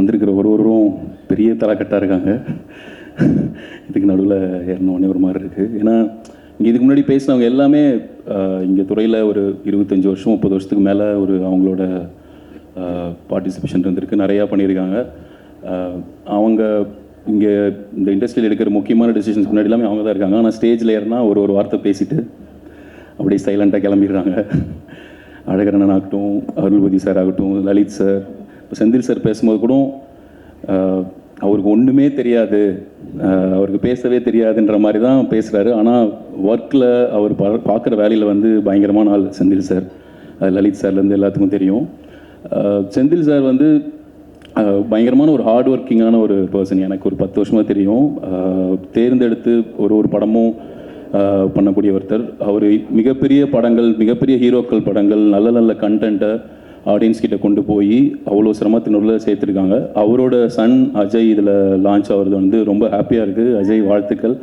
வந்திருக்கிற ஒருவரும் பெரிய தலைக்கட்டாக இருக்காங்க. இதுக்கு நடுவில் ஏறினோடனே ஒரு மாதிரி இருக்குது. ஏன்னா இங்கே இதுக்கு முன்னாடி பேசினவங்க எல்லாமே இங்கே துறையில் ஒரு 25 வருஷம் 30 வருஷத்துக்கு மேலே ஒரு அவங்களோட பார்ட்டிசிபேஷன் இருந்திருக்கு, நிறையா பண்ணியிருக்காங்க. அவங்க இங்கே இந்த இண்டஸ்ட்ரியில் எடுக்கிற முக்கியமான டெசிஷன்ஸ் முன்னாடி எல்லாமே அவங்க தான் இருக்காங்க. ஆனால் ஸ்டேஜில் ஏறினா ஒரு வார்த்தை பேசிட்டு அப்படியே சைலண்ட்டாக கிளம்பிடுறாங்க. அழகரண்ணன் ஆகட்டும், அருள்பதி சார் ஆகட்டும், லலித் சார், இப்போ செந்தில் சார் பேசும்போது கூட அவருக்கு ஒன்றுமே தெரியாது, அவருக்கு பேசவே தெரியாதுன்ற மாதிரி தான் பேசுகிறாரு. ஆனால் ஒர்க்கில் அவர் பார்க்குற வேலையில் வந்து பயங்கரமான ஆள் செந்தில் சார். லலித் சார்லேருந்து எல்லாத்துக்கும் தெரியும். செந்தில் சார் வந்து பயங்கரமான ஒரு ஹார்ட் ஒர்க்கிங்கான ஒரு பர்சன். எனக்கு ஒரு 10 வருஷமாக தெரியும். தேர்ந்தெடுத்து ஒரு படமும் பண்ணக்கூடிய ஒருத்தர். அவர் மிகப்பெரிய படங்கள், மிகப்பெரிய ஹீரோக்கள் படங்கள், நல்ல நல்ல கண்டென்ட்டை ஆடியன்ஸ் கிட்ட கொண்டு போய் அவ்வளோ சிரமத்தினுள்ள சேர்த்துருக்காங்க. அவரோட சன் அஜய் இதில் லான்ச் ஆகிறது வந்து ரொம்ப ஹாப்பியாக இருக்குது. அஜய், வாழ்த்துக்கள்.